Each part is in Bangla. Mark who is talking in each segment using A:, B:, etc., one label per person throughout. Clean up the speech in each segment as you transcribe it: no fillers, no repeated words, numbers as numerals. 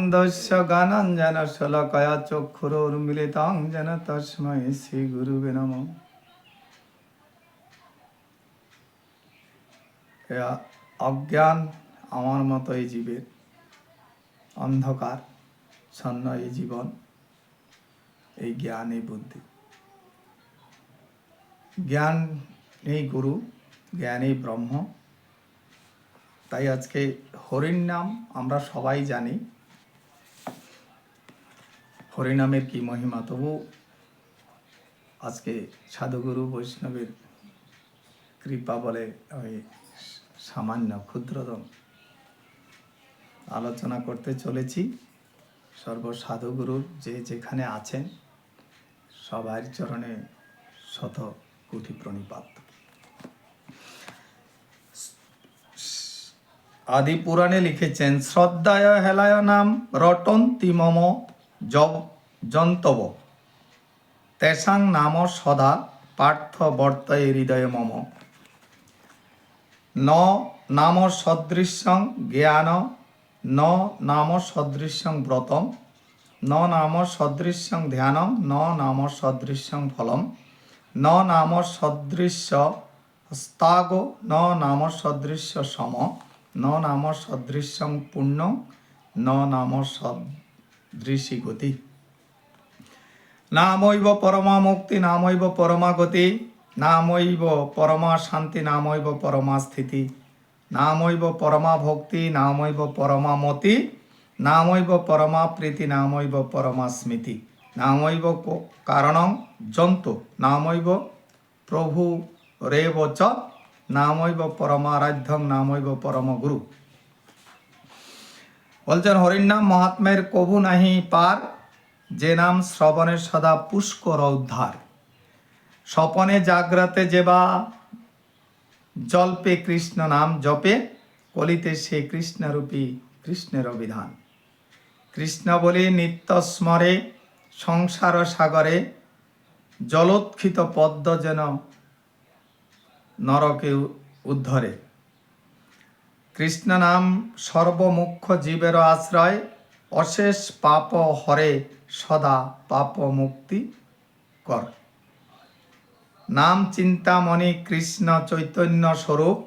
A: অন্ধস্য জ্ঞানাঞ্জন শলাকয়া চক্ষুরোন্মিলিতং যেন তস্मै শ্রী গুরুবে নমঃ। অজ্ঞান আমার মতো এই জীবের, অন্ধকার ছন্ন এই জীবন, এই জ্ঞান এই বুদ্ধি। জ্ঞান এই গুরু, জ্ঞান এই ব্রহ্ম। তাই আজকে হরির নাম আমরা সবাই জানি, হরিনামের কি মহিমা। তবু আজকে সাধুগুরু বৈষ্ণবের কৃপা বলে ওই সামান্য ক্ষুদ্রতম আলোচনা করতে চলেছি। সর্ব সাধুগুরুর যে যেখানে আছেন সবার চরণে শত কোটি প্রণিপাত। আদি পুরাণে লিখেছেন, শ্রদ্ধায় হেলায় নাম রটন্তি মম জন্তব তেসাং নাম সদা পার্থ বর্তয়ে হৃদয় মম। ন নাম সদৃশ্যং জ্ঞান, ন নাম সদৃশ্যং ব্রতম, ন নাম সদৃশ্যং ধ্যানম, ন নাম সদৃশ্যং ফলম, ন নাম সদৃশ্য স্তাগ, ন নাম সদৃশ্য সম, ন নাম সদৃশ্যং পুণ্যং, ন নাম সদৃশী গতি। নামৈব পরমা মুক্তি, নামৈব পরমা গতি, নামৈব পরমা শান্তি, নামৈব পরমা স্থিতি, নামৈব পরমা ভক্তি, নামৈব পরমা মতি, নামৈব পরমা প্রীতি, নামৈব পরমা স্মৃতি, নামৈব কারণং জন্তু, নামৈব প্রভু রেব চ, নামৈব পরমারাধ্যং, নামৈব পরম গুরু। বলছেন হরির নাম মহাত্মের কভু নাহি পার, যে নাম শ্রবণের সদা পুষ্কর উদ্ধার। স্বপনে জাগ্রতে যেবা জল্পে কৃষ্ণ নাম জপে, কলিতে সে কৃষ্ণরূপী কৃষ্ণের অভিধান। কৃষ্ণ বলে নিত্য স্মরে সংসার সাগরে, জলোৎক্ষিত পদ্ম যেন নরকে উদ্ধরে। কৃষ্ণ নাম সর্বমুখ্য জীবের আশ্রয়, অশেষ পাপ হরে সদা পাপ মুক্তি কর। নাম চিন্তামণি কৃষ্ণ চৈতন্য স্বরূপ,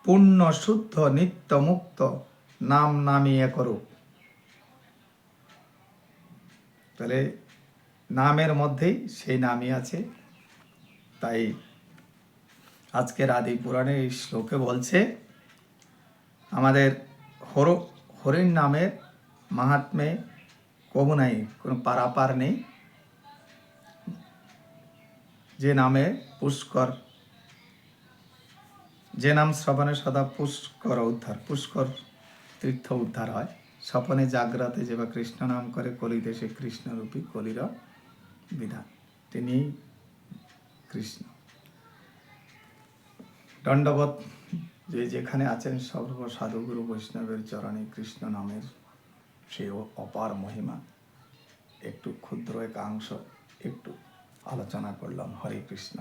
A: পূর্ণ শুদ্ধ নিত্য মুক্ত নাম নামই একরূপ। তাহলে নামের মধ্যেই সেই নামই আছে। তাই আজকের আদি পুরাণে এই শ্লোকে বলছে আমাদের হরির নামের মাহাত্মে কবু নাই, কোনো পারাপার নেই। যে নামে পুষ্কর, যে নাম শ্রবণে সদা পুষ্কর উদ্ধার, পুষ্কর তীর্থ উদ্ধার হয়। স্বপনে জাগ্রতে যেবা কৃষ্ণ নাম করে, কলিতে সে কৃষ্ণরূপী কলির বিধান। তিনি কৃষ্ণ। দণ্ডবোধ যে যেখানে আছেন সর্ব সাধুগুরু বৈষ্ণবের চরণে কৃষ্ণ নামের সে অপার মহিমা একটু ক্ষুদ্র একাংশ একটু আলোচনা করলাম। হরে কৃষ্ণ।